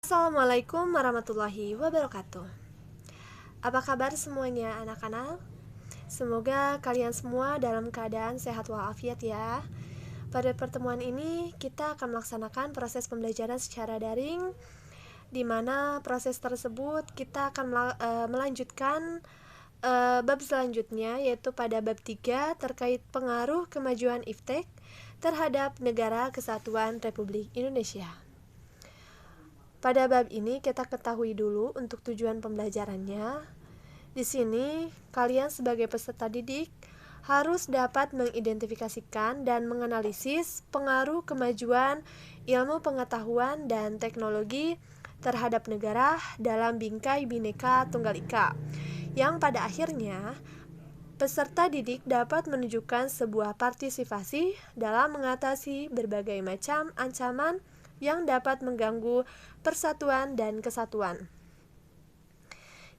Assalamualaikum warahmatullahi wabarakatuh. Apa kabar semuanya anak-anak? Semoga kalian semua dalam keadaan sehat walafiat ya. Pada pertemuan ini kita akan melaksanakan proses pembelajaran secara daring, di mana proses tersebut kita akan melanjutkan bab selanjutnya, yaitu pada bab 3 terkait pengaruh kemajuan IFTEK terhadap Negara Kesatuan Republik Indonesia. Pada bab ini kita ketahui dulu untuk tujuan pembelajarannya. Di sini kalian sebagai peserta didik harus dapat mengidentifikasikan dan menganalisis pengaruh kemajuan ilmu pengetahuan dan teknologi terhadap negara dalam bingkai Bhinneka Tunggal Ika, yang pada akhirnya peserta didik dapat menunjukkan sebuah partisipasi dalam mengatasi berbagai macam ancaman yang dapat mengganggu persatuan dan kesatuan.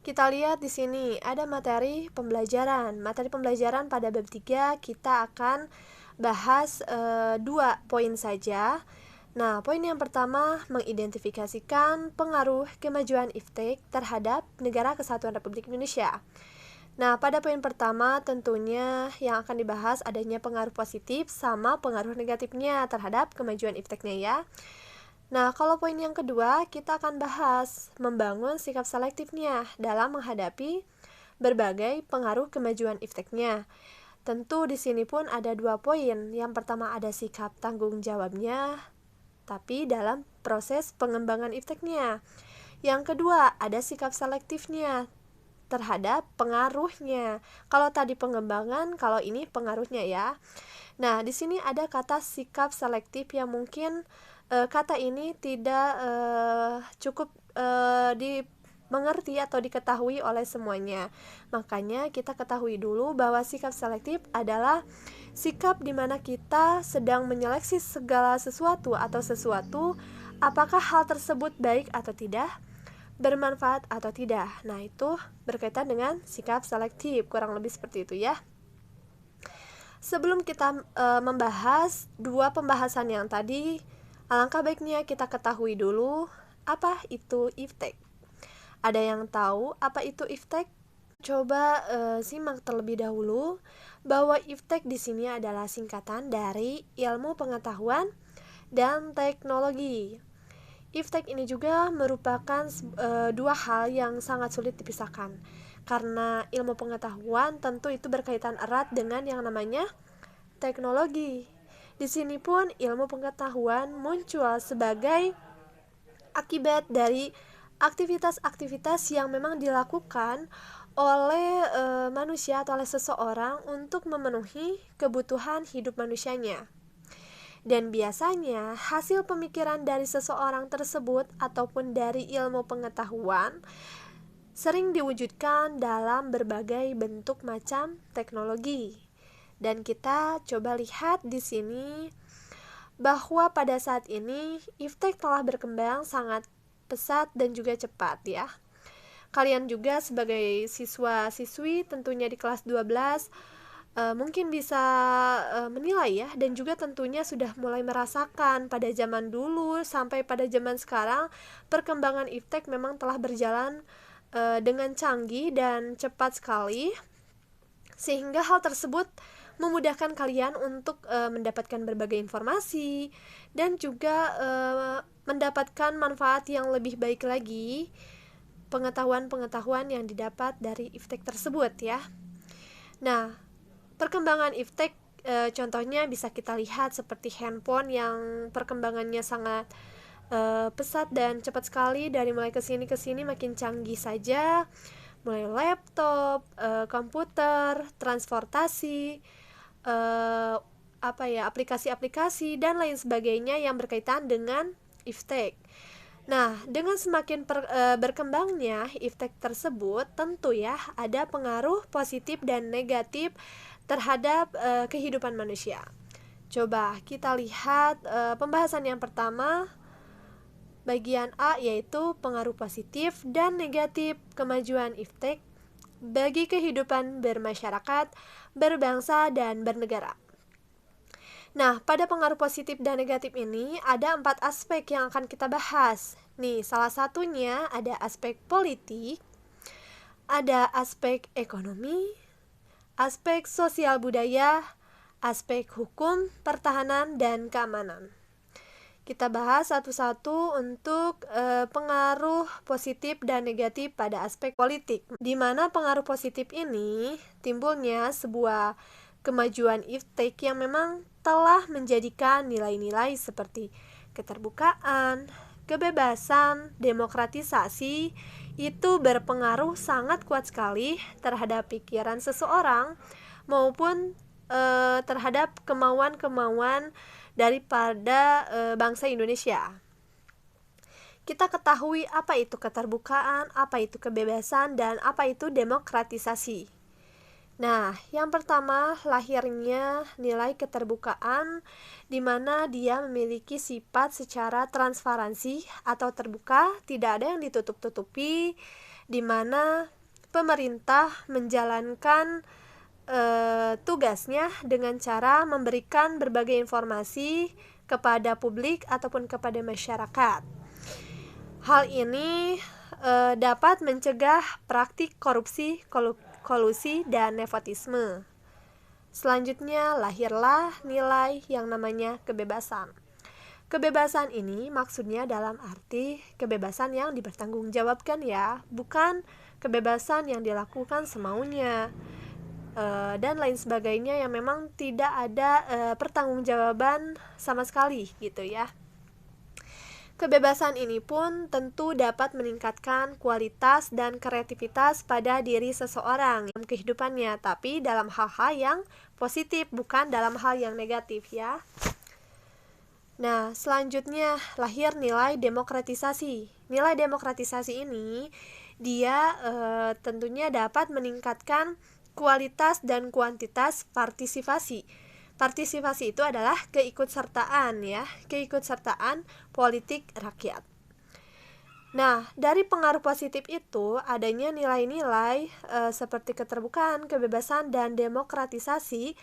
Kita lihat di sini ada materi pembelajaran. Materi pembelajaran pada bab 3 kita akan bahas 2 poin saja. Nah, poin yang pertama mengidentifikasikan pengaruh kemajuan IFTEK terhadap Negara Kesatuan Republik Indonesia. Nah, pada poin pertama tentunya yang akan dibahas adanya pengaruh positif sama pengaruh negatifnya terhadap kemajuan IFTEK-nya ya. Nah, kalau poin yang kedua, kita akan bahas membangun sikap selektifnya dalam menghadapi berbagai pengaruh kemajuan IFTEK-nya. Tentu di sini pun ada 2 poin. Yang pertama ada sikap tanggung jawabnya, tapi dalam proses pengembangan IFTEK-nya. Yang kedua ada sikap selektifnya terhadap pengaruhnya. Kalau tadi pengembangan, kalau ini pengaruhnya ya. Nah, di sini ada kata sikap selektif yang mungkin kata ini tidak cukup dimengerti atau diketahui oleh semuanya. Makanya kita ketahui dulu bahwa sikap selektif adalah sikap di mana kita sedang menyeleksi segala sesuatu atau sesuatu, apakah hal tersebut baik atau tidak, bermanfaat atau tidak. Nah, itu berkaitan dengan sikap selektif, kurang lebih seperti itu ya. Sebelum kita membahas 2 pembahasan yang tadi, alangkah baiknya kita ketahui dulu apa itu IFTEK. Ada yang tahu apa itu IFTEK? Coba simak terlebih dahulu bahwa IFTEK di sini adalah singkatan dari Ilmu Pengetahuan dan Teknologi. IFTEK ini juga merupakan 2 hal yang sangat sulit dipisahkan, karena ilmu pengetahuan tentu itu berkaitan erat dengan yang namanya teknologi. Di sini pun ilmu pengetahuan muncul sebagai akibat dari aktivitas-aktivitas yang memang dilakukan oleh manusia atau oleh seseorang untuk memenuhi kebutuhan hidup manusianya. Dan biasanya hasil pemikiran dari seseorang tersebut ataupun dari ilmu pengetahuan sering diwujudkan dalam berbagai bentuk macam teknologi. Dan kita coba lihat di sini bahwa pada saat ini IFTEK telah berkembang sangat pesat dan juga cepat ya. Kalian juga sebagai siswa-siswi tentunya di kelas 12 mungkin bisa menilai ya, dan juga tentunya sudah mulai merasakan pada zaman dulu sampai pada zaman sekarang perkembangan IFTEK memang telah berjalan dengan canggih dan cepat sekali, sehingga hal tersebut memudahkan kalian untuk mendapatkan berbagai informasi dan juga mendapatkan manfaat yang lebih baik lagi, pengetahuan-pengetahuan yang didapat dari IFTEK tersebut ya. Nah, perkembangan IFTEK contohnya bisa kita lihat seperti handphone yang perkembangannya sangat pesat dan cepat sekali, dari mulai kesini makin canggih saja, mulai laptop, komputer, transportasi, aplikasi-aplikasi dan lain sebagainya yang berkaitan dengan IFTEK. Nah, dengan semakin berkembangnya IFTEK tersebut, tentu ya ada pengaruh positif dan negatif terhadap kehidupan manusia. Coba kita lihat pembahasan yang pertama, bagian A, yaitu pengaruh positif dan negatif kemajuan IFTEK bagi kehidupan bermasyarakat, berbangsa, dan bernegara. Nah, pada pengaruh positif dan negatif ini ada 4 aspek yang akan kita bahas. Nih, salah satunya ada aspek politik, ada aspek ekonomi, aspek sosial budaya, aspek hukum, pertahanan, dan keamanan. Kita bahas satu-satu untuk pengaruh positif dan negatif pada aspek politik. Di mana pengaruh positif ini timbulnya sebuah kemajuan iptek yang memang telah menjadikan nilai-nilai seperti keterbukaan, kebebasan, demokratisasi itu berpengaruh sangat kuat sekali terhadap pikiran seseorang maupun terhadap kemauan-kemauan daripada bangsa Indonesia. Kita ketahui apa itu keterbukaan, apa itu kebebasan, dan apa itu demokratisasi. Nah, yang pertama lahirnya nilai keterbukaan, di mana dia memiliki sifat secara transparansi atau terbuka, tidak ada yang ditutup-tutupi, di mana pemerintah menjalankan tugasnya dengan cara memberikan berbagai informasi kepada publik ataupun kepada masyarakat. Hal ini dapat mencegah praktik korupsi, kolusi, dan nepotisme. Selanjutnya lahirlah nilai yang namanya kebebasan. Kebebasan ini maksudnya dalam arti kebebasan yang dipertanggungjawabkan ya, bukan kebebasan yang dilakukan semaunya dan lain sebagainya yang memang tidak ada pertanggungjawaban sama sekali gitu ya. Kebebasan ini pun tentu dapat meningkatkan kualitas dan kreativitas pada diri seseorang dalam kehidupannya, tapi dalam hal-hal yang positif, bukan dalam hal yang negatif ya. Nah, selanjutnya lahir nilai demokratisasi. Nilai demokratisasi ini dia tentunya dapat meningkatkan kualitas dan kuantitas partisipasi. Partisipasi itu adalah keikutsertaan ya, keikutsertaan politik rakyat. Nah, dari pengaruh positif itu adanya nilai-nilai seperti keterbukaan, kebebasan, dan demokratisasi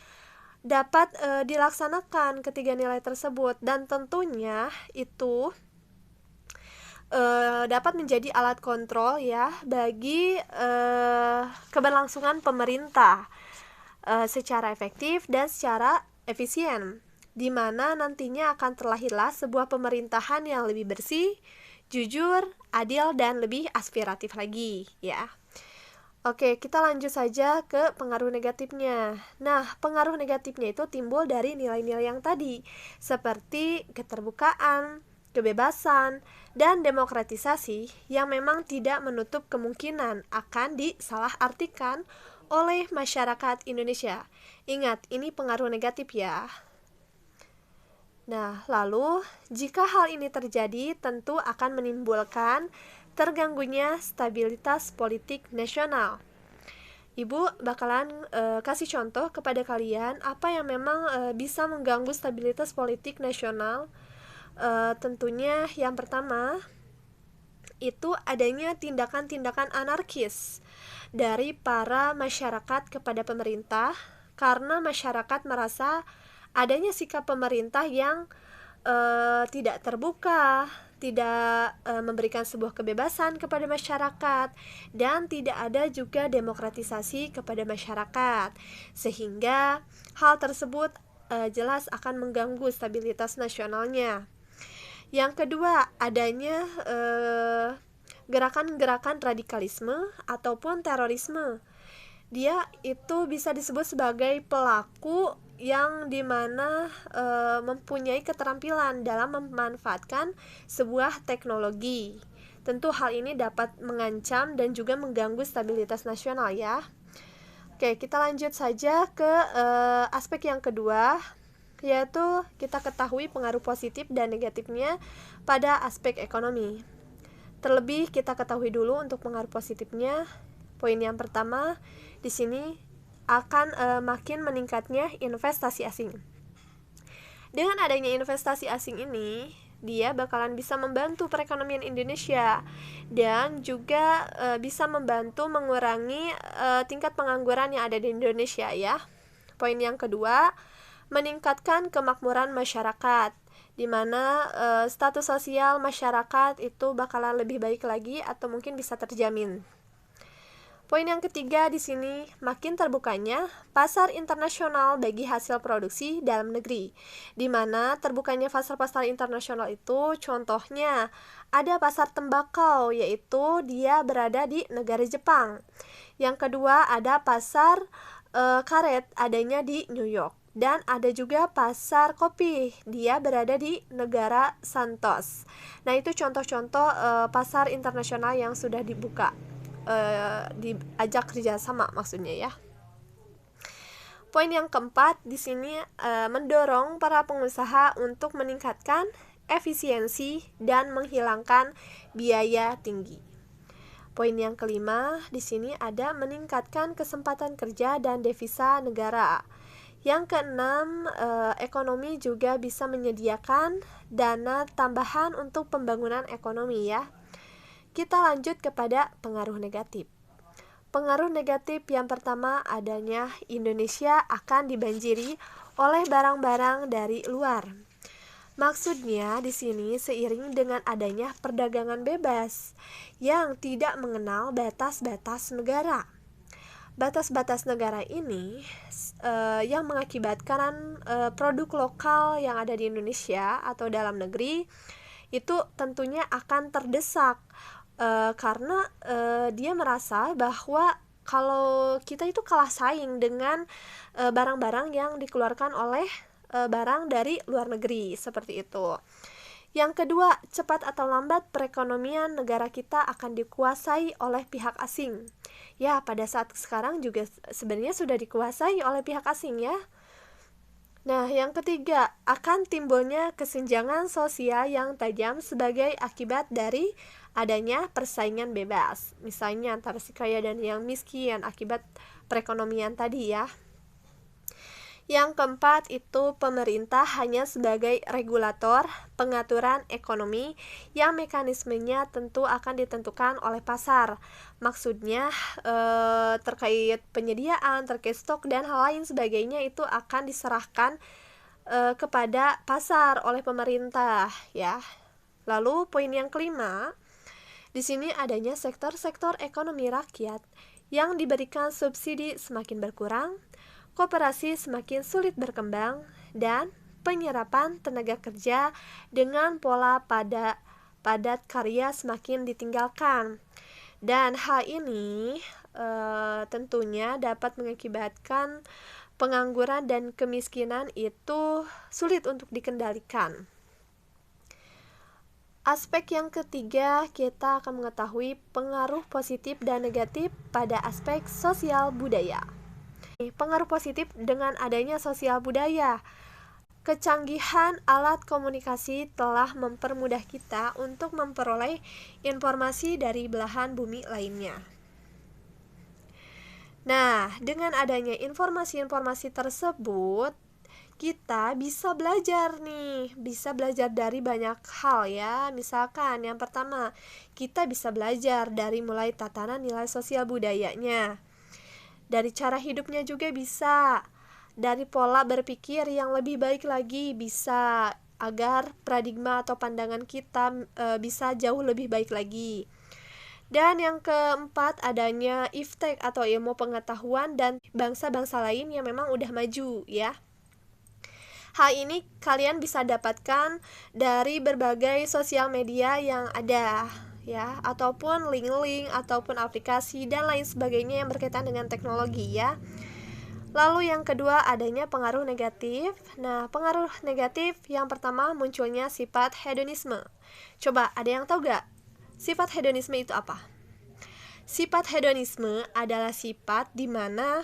dapat dilaksanakan ketiga nilai tersebut, dan tentunya itu dapat menjadi alat kontrol ya bagi keberlangsungan pemerintah secara efektif dan secara efisien, di mana nantinya akan terlahirlah sebuah pemerintahan yang lebih bersih, jujur, adil, dan lebih aspiratif lagi ya. Oke, kita lanjut saja ke pengaruh negatifnya. Nah, pengaruh negatifnya itu timbul dari nilai-nilai yang tadi, seperti keterbukaan, kebebasan, dan demokratisasi yang memang tidak menutup kemungkinan akan disalahartikan oleh masyarakat Indonesia. Ingat, ini pengaruh negatif ya. Nah, lalu jika hal ini terjadi, tentu akan menimbulkan terganggunya stabilitas politik nasional. Ibu bakalan kasih contoh kepada kalian apa yang memang bisa mengganggu stabilitas politik nasional. Tentunya yang pertama itu adanya tindakan-tindakan anarkis dari para masyarakat kepada pemerintah, karena masyarakat merasa adanya sikap pemerintah yang tidak terbuka, tidak memberikan sebuah kebebasan kepada masyarakat, dan tidak ada juga demokratisasi kepada masyarakat, sehingga hal tersebut jelas akan mengganggu stabilitas nasionalnya. Yang kedua, adanya gerakan-gerakan radikalisme ataupun terorisme. Dia itu bisa disebut sebagai pelaku yang dimana mempunyai keterampilan dalam memanfaatkan sebuah teknologi. Tentu hal ini dapat mengancam dan juga mengganggu stabilitas nasional ya. Oke, kita lanjut saja ke aspek yang kedua, yaitu kita ketahui pengaruh positif dan negatifnya pada aspek ekonomi. Terlebih kita ketahui dulu untuk pengaruh positifnya. Poin yang pertama di sini akan makin meningkatnya investasi asing. Dengan adanya investasi asing ini, dia bakalan bisa membantu perekonomian Indonesia dan juga bisa membantu mengurangi tingkat pengangguran yang ada di Indonesia ya. Poin yang kedua, meningkatkan kemakmuran masyarakat, di mana status sosial masyarakat itu bakalan lebih baik lagi atau mungkin bisa terjamin. Poin yang ketiga di sini, makin terbukanya pasar internasional bagi hasil produksi dalam negeri, di mana terbukanya pasar-pasar internasional itu contohnya ada pasar tembakau, yaitu dia berada di negara Jepang. Yang kedua ada pasar karet, adanya di New York. Dan ada juga pasar kopi, dia berada di negara Santos. Nah, itu contoh-contoh pasar internasional yang sudah dibuka, diajak kerjasama maksudnya ya. Poin yang keempat di sini mendorong para pengusaha untuk meningkatkan efisiensi dan menghilangkan biaya tinggi. Poin yang kelima di sini ada meningkatkan kesempatan kerja dan devisa negara. Yang keenam, ekonomi juga bisa menyediakan dana tambahan untuk pembangunan ekonomi ya. Kita lanjut kepada pengaruh negatif. Pengaruh negatif yang pertama adanya Indonesia akan dibanjiri oleh barang-barang dari luar. Maksudnya di sini seiring dengan adanya perdagangan bebas yang tidak mengenal batas-batas negara. Batas-batas negara ini yang mengakibatkan produk lokal yang ada di Indonesia atau dalam negeri itu tentunya akan terdesak. Karena dia merasa bahwa kalau kita itu kalah saing dengan barang-barang yang dikeluarkan oleh barang dari luar negeri, seperti itu. Yang kedua, cepat atau lambat perekonomian negara kita akan dikuasai oleh pihak asing. Ya, pada saat sekarang juga sebenarnya sudah dikuasai oleh pihak asing ya. Nah, yang ketiga, akan timbulnya kesenjangan sosial yang tajam sebagai akibat dari adanya persaingan bebas. Misalnya antara si kaya dan yang miskin akibat perekonomian tadi ya. Yang keempat itu pemerintah hanya sebagai regulator pengaturan ekonomi yang mekanismenya tentu akan ditentukan oleh pasar. Maksudnya terkait penyediaan, terkait stok dan hal lain sebagainya itu akan diserahkan kepada pasar oleh pemerintah ya. Lalu poin yang kelima, di sini adanya sektor-sektor ekonomi rakyat yang diberikan subsidi semakin berkurang, koperasi semakin sulit berkembang, dan penyerapan tenaga kerja dengan pola padat karya semakin ditinggalkan. Dan hal ini tentunya dapat mengakibatkan pengangguran dan kemiskinan itu sulit untuk dikendalikan. Aspek yang ketiga, kita akan mengetahui pengaruh positif dan negatif pada aspek sosial budaya. Pengaruh positif dengan adanya sosial budaya. Kecanggihan alat komunikasi telah mempermudah kita untuk memperoleh informasi dari belahan bumi lainnya. Nah, dengan adanya informasi-informasi tersebut, kita bisa belajar dari banyak hal ya. Misalkan yang pertama, kita bisa belajar dari mulai tatanan nilai sosial budayanya. Dari cara hidupnya juga bisa, dari pola berpikir yang lebih baik lagi bisa, agar paradigma atau pandangan kita bisa jauh lebih baik lagi. Dan yang keempat adanya iftek atau ilmu pengetahuan dan bangsa-bangsa lain yang memang udah maju ya. Hal ini kalian bisa dapatkan dari berbagai sosial media yang ada ya, ataupun link-link ataupun aplikasi dan lain sebagainya yang berkaitan dengan teknologi ya. Lalu yang kedua adanya pengaruh negatif. Nah, pengaruh negatif yang pertama munculnya sifat hedonisme. Coba ada yang tahu gak sifat hedonisme itu apa? Sifat hedonisme adalah sifat di mana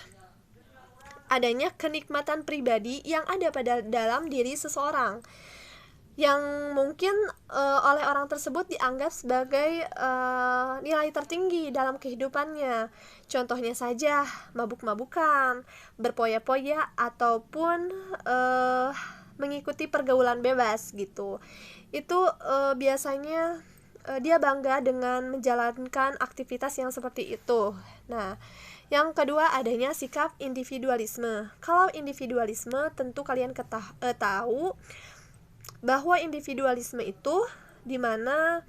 adanya kenikmatan pribadi yang ada pada dalam diri seseorang, yang mungkin oleh orang tersebut dianggap sebagai nilai tertinggi dalam kehidupannya. Contohnya saja mabuk-mabukan, berpoya-poya, ataupun mengikuti pergaulan bebas gitu. Itu biasanya dia bangga dengan menjalankan aktivitas yang seperti itu. Nah, yang kedua adanya sikap individualisme. Kalau individualisme tentu kalian tahu bahwa individualisme itu di mana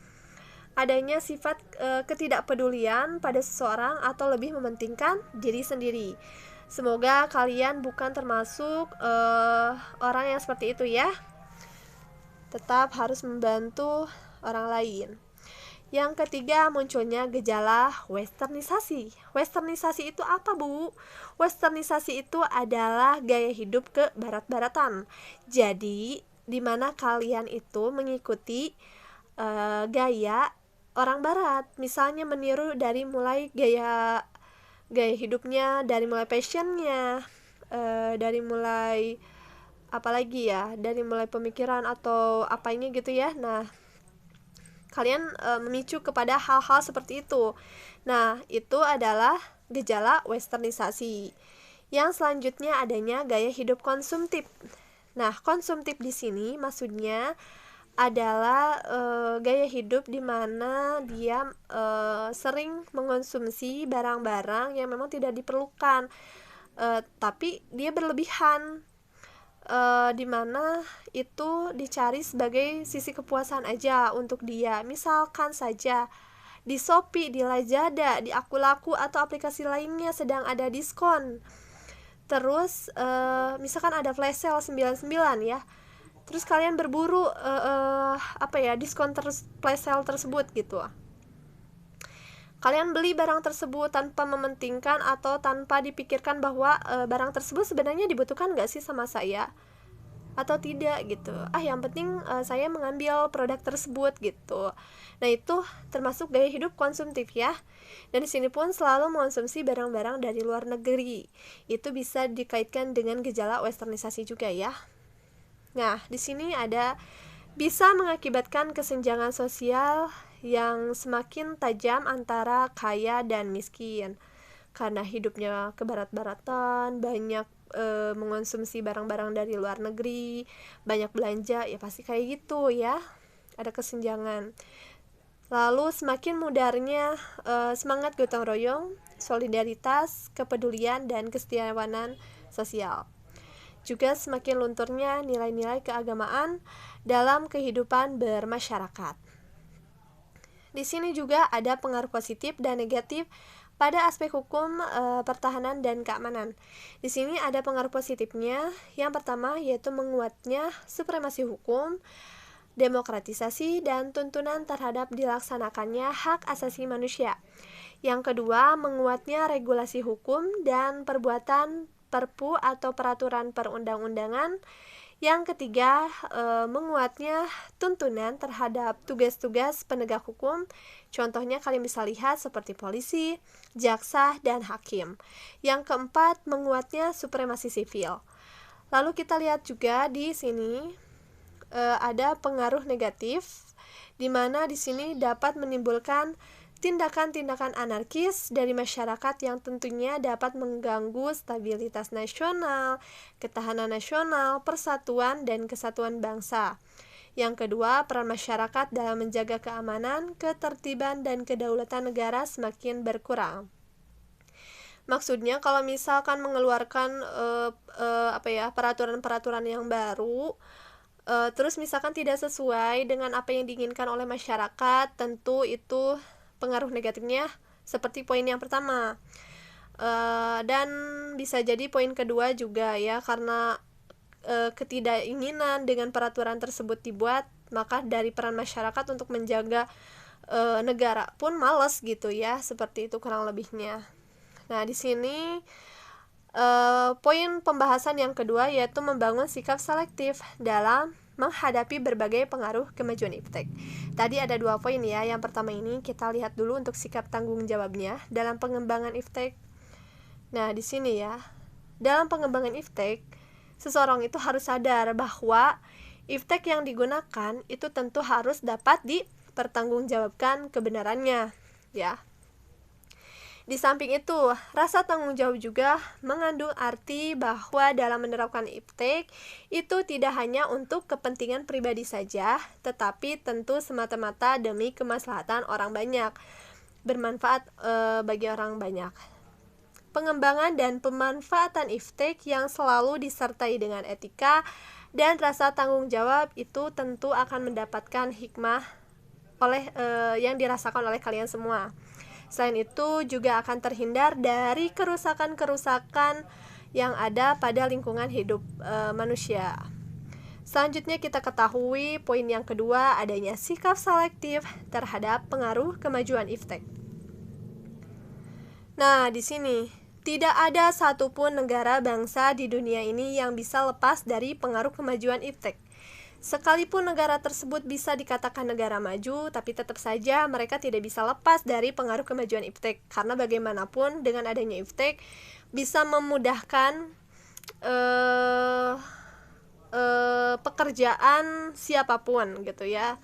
adanya sifat ketidakpedulian pada seseorang atau lebih mementingkan diri sendiri. Semoga kalian bukan termasuk orang yang seperti itu ya. Tetap harus membantu orang lain. Yang ketiga munculnya gejala westernisasi. Westernisasi itu apa, Bu? Westernisasi itu adalah gaya hidup ke barat-baratan. Jadi, di mana kalian itu mengikuti gaya orang barat. Misalnya meniru dari mulai gaya hidupnya, dari mulai fashionnya, dari mulai apalagi ya, dari mulai pemikiran atau apanya gitu ya. Nah, kalian memicu kepada hal-hal seperti itu. Nah, itu adalah gejala westernisasi. Yang selanjutnya adanya gaya hidup konsumtif. Nah, konsumtif di sini maksudnya adalah gaya hidup di mana dia sering mengonsumsi barang-barang yang memang tidak diperlukan, tapi dia berlebihan. Di mana itu dicari sebagai sisi kepuasan aja untuk dia. Misalkan saja di Shopee, di Lazada, di Akulaku atau aplikasi lainnya sedang ada diskon. Terus misalkan ada flash sale 99 ya. Terus kalian berburu diskon flash sale tersebut gitu. Kalian beli barang tersebut tanpa mementingkan atau tanpa dipikirkan bahwa barang tersebut sebenarnya dibutuhkan gak sih sama saya atau tidak gitu. Yang penting saya mengambil produk tersebut gitu. Nah, itu termasuk gaya hidup konsumtif ya. Dan di sini pun selalu mengonsumsi barang-barang dari luar negeri. Itu bisa dikaitkan dengan gejala westernisasi juga ya. Nah, di sini ada bisa mengakibatkan kesenjangan sosial yang semakin tajam antara kaya dan miskin karena hidupnya kebarat-baratan, banyak mengonsumsi barang-barang dari luar negeri, banyak belanja, ya pasti kayak gitu ya, ada kesenjangan. Lalu semakin mudarnya semangat gotong royong, solidaritas, kepedulian, dan kesetiakawanan sosial. Juga semakin lunturnya nilai-nilai keagamaan dalam kehidupan bermasyarakat. Di sini juga ada pengaruh positif dan negatif pada aspek hukum, pertahanan, dan keamanan. Di sini ada pengaruh positifnya. Yang pertama yaitu menguatnya supremasi hukum, demokratisasi, dan tuntunan terhadap dilaksanakannya hak asasi manusia. Yang kedua, menguatnya regulasi hukum dan perbuatan perpu atau peraturan perundang-undangan. Yang ketiga, menguatnya tuntunan terhadap tugas-tugas penegak hukum. Contohnya kalian bisa lihat seperti polisi, jaksa, dan hakim. Yang keempat, menguatnya supremasi sivil. Lalu kita lihat juga di sini ada pengaruh negatif, di mana di sini dapat menimbulkan tindakan-tindakan anarkis dari masyarakat yang tentunya dapat mengganggu stabilitas nasional, ketahanan nasional, persatuan, dan kesatuan bangsa. Yang kedua, peran masyarakat dalam menjaga keamanan, ketertiban, dan kedaulatan negara semakin berkurang. Maksudnya kalau misalkan mengeluarkan peraturan-peraturan yang baru, terus misalkan tidak sesuai dengan apa yang diinginkan oleh masyarakat, tentu itu pengaruh negatifnya seperti poin yang pertama, dan bisa jadi poin kedua juga ya, karena ketidakinginan dengan peraturan tersebut dibuat, maka dari peran masyarakat untuk menjaga negara pun malas gitu ya, seperti itu kurang lebihnya. Nah, di sini poin pembahasan yang kedua yaitu membangun sikap selektif dalam menghadapi berbagai pengaruh kemajuan iptek. Tadi ada 2 poin ya. Yang pertama ini kita lihat dulu untuk sikap tanggung jawabnya dalam pengembangan iptek. Nah, di sini ya, dalam pengembangan iptek, seseorang itu harus sadar bahwa iptek yang digunakan itu tentu harus dapat dipertanggungjawabkan kebenarannya, ya. Di samping itu, rasa tanggung jawab juga mengandung arti bahwa dalam menerapkan iptek itu tidak hanya untuk kepentingan pribadi saja, tetapi tentu semata-mata demi kemaslahatan orang banyak, bermanfaat bagi orang banyak. Pengembangan dan pemanfaatan iptek yang selalu disertai dengan etika dan rasa tanggung jawab itu tentu akan mendapatkan hikmah yang dirasakan oleh kalian semua. Selain itu juga akan terhindar dari kerusakan-kerusakan yang ada pada lingkungan hidup manusia. Selanjutnya kita ketahui poin yang kedua, adanya sikap selektif terhadap pengaruh kemajuan iptek. Nah, di sini tidak ada satupun negara bangsa di dunia ini yang bisa lepas dari pengaruh kemajuan iptek. Sekalipun negara tersebut bisa dikatakan negara maju, tapi tetap saja mereka tidak bisa lepas dari pengaruh kemajuan iptek. Karena bagaimanapun dengan adanya iptek bisa memudahkan pekerjaan siapapun gitu ya,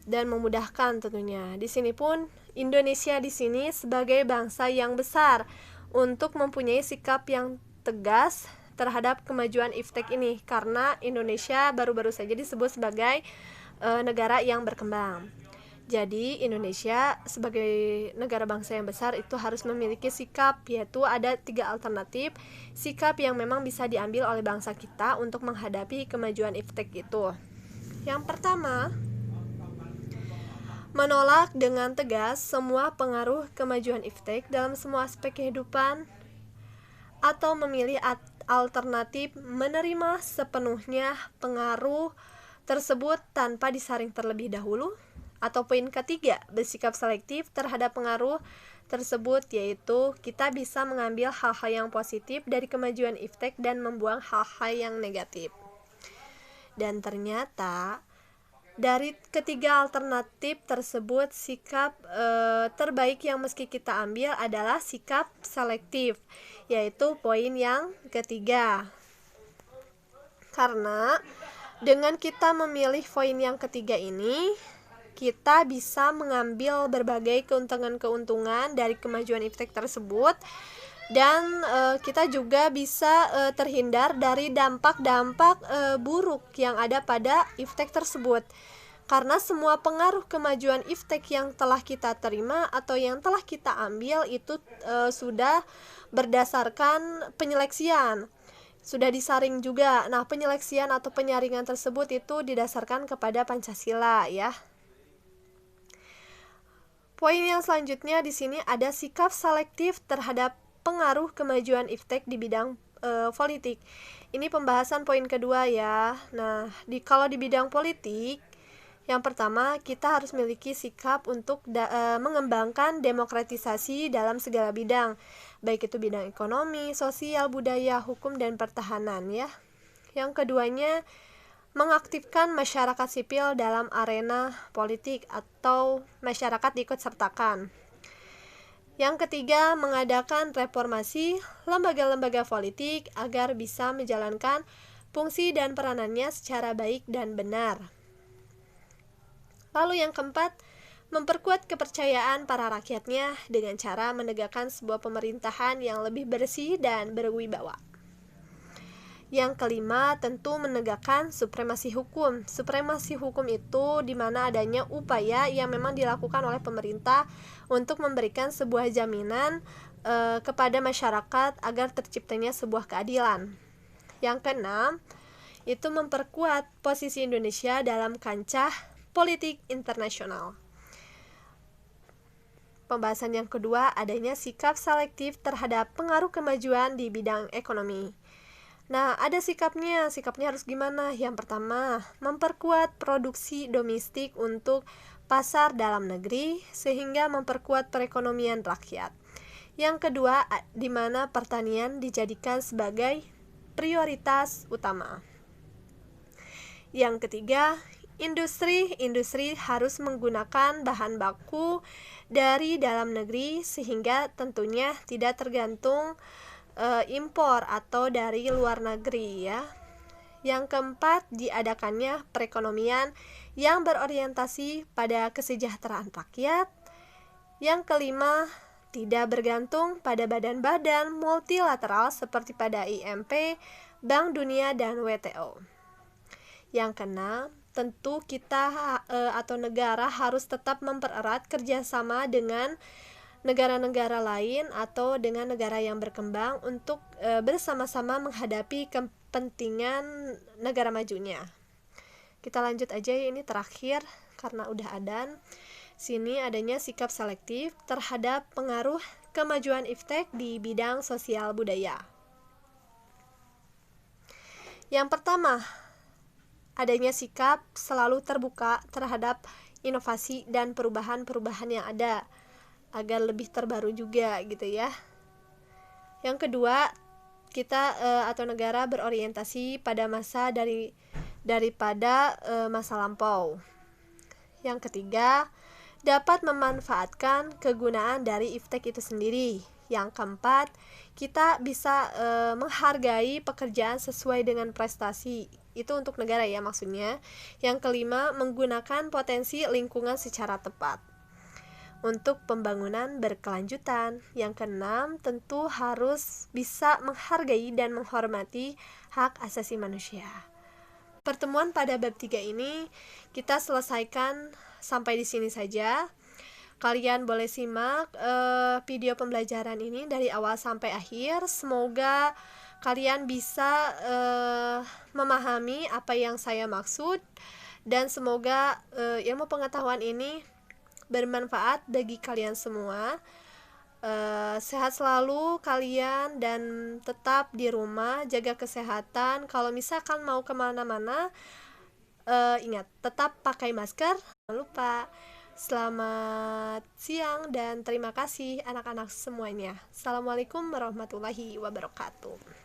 dan memudahkan tentunya. Di sini pun Indonesia di sini sebagai bangsa yang besar untuk mempunyai sikap yang tegas terhadap kemajuan iptek ini, karena Indonesia baru-baru saja disebut sebagai negara yang berkembang. Jadi Indonesia sebagai negara bangsa yang besar itu harus memiliki sikap, yaitu ada 3 alternatif sikap yang memang bisa diambil oleh bangsa kita untuk menghadapi kemajuan iptek itu. Yang pertama, menolak dengan tegas semua pengaruh kemajuan iptek dalam semua aspek kehidupan, atau memilih alternatif menerima sepenuhnya pengaruh tersebut tanpa disaring terlebih dahulu. Atau poin ketiga, bersikap selektif terhadap pengaruh tersebut, yaitu kita bisa mengambil hal-hal yang positif dari kemajuan iptek dan membuang hal-hal yang negatif. Dan ternyata dari ketiga alternatif tersebut, sikap terbaik yang mesti kita ambil adalah sikap selektif, yaitu poin yang ketiga. Karena dengan kita memilih poin yang ketiga ini, kita bisa mengambil berbagai keuntungan-keuntungan dari kemajuan iptek tersebut, dan kita juga bisa terhindar dari dampak-dampak buruk yang ada pada iptek tersebut. Karena semua pengaruh kemajuan iptek yang telah kita terima atau yang telah kita ambil itu sudah berdasarkan penyeleksian, sudah disaring juga. Nah, penyeleksian atau penyaringan tersebut itu didasarkan kepada Pancasila ya. Poin yang selanjutnya di sini ada sikap selektif terhadap pengaruh kemajuan iptek di bidang politik. Ini pembahasan poin kedua ya. Nah, kalau di bidang politik, yang pertama kita harus memiliki sikap untuk mengembangkan demokratisasi dalam segala bidang, baik itu bidang ekonomi, sosial, budaya, hukum, dan pertahanan ya. Yang keduanya, mengaktifkan masyarakat sipil dalam arena politik atau masyarakat diikutsertakan. Yang ketiga, mengadakan reformasi lembaga-lembaga politik agar bisa menjalankan fungsi dan peranannya secara baik dan benar. Lalu yang keempat, memperkuat kepercayaan para rakyatnya dengan cara menegakkan sebuah pemerintahan yang lebih bersih dan berwibawa. Yang kelima, tentu menegakkan supremasi hukum. Supremasi hukum itu di mana adanya upaya yang memang dilakukan oleh pemerintah untuk memberikan sebuah jaminan kepada masyarakat agar terciptanya sebuah keadilan. Yang keenam, itu memperkuat posisi Indonesia dalam kancah politik internasional. Pembahasan yang kedua, adanya sikap selektif terhadap pengaruh kemajuan di bidang ekonomi. Nah, ada sikapnya harus gimana? Yang pertama, memperkuat produksi domestik untuk pasar dalam negeri sehingga memperkuat perekonomian rakyat. Yang kedua, di mana pertanian dijadikan sebagai prioritas utama. Yang ketiga, industri harus menggunakan bahan baku dari dalam negeri sehingga tentunya tidak tergantung impor atau dari luar negeri ya. Yang keempat, diadakannya perekonomian yang berorientasi pada kesejahteraan rakyat. Yang kelima, tidak bergantung pada badan-badan multilateral seperti pada IMF, Bank Dunia, dan WTO. Yang keenam, tentu kita atau negara harus tetap mempererat kerjasama dengan negara-negara lain atau dengan negara yang berkembang untuk bersama-sama menghadapi kepentingan negara majunya. Kita lanjut aja ya, ini terakhir karena udah adan. Sini adanya sikap selektif terhadap pengaruh kemajuan IFTEK di bidang sosial budaya. Yang pertama, adanya sikap selalu terbuka terhadap inovasi dan perubahan-perubahan yang ada, agar lebih terbaru juga gitu ya. Yang kedua, kita atau negara berorientasi pada masa daripada masa lampau. Yang ketiga, dapat memanfaatkan kegunaan dari IFTEK itu sendiri. Yang keempat, kita bisa menghargai pekerjaan sesuai dengan prestasi. Itu untuk negara ya maksudnya. Yang kelima, menggunakan potensi lingkungan secara tepat untuk pembangunan berkelanjutan. Yang keenam, tentu harus bisa menghargai dan menghormati hak asasi manusia. Pertemuan pada bab 3 ini kita selesaikan sampai di sini saja. Kalian boleh simak video pembelajaran ini dari awal sampai akhir. Semoga kalian bisa memahami apa yang saya maksud, dan semoga ilmu pengetahuan ini bermanfaat bagi kalian semua. Sehat selalu kalian dan tetap di rumah, jaga kesehatan. Kalau misalkan mau kemana-mana, ingat tetap pakai masker. Jangan lupa. Selamat siang dan terima kasih anak-anak semuanya. Assalamualaikum warahmatullahi wabarakatuh.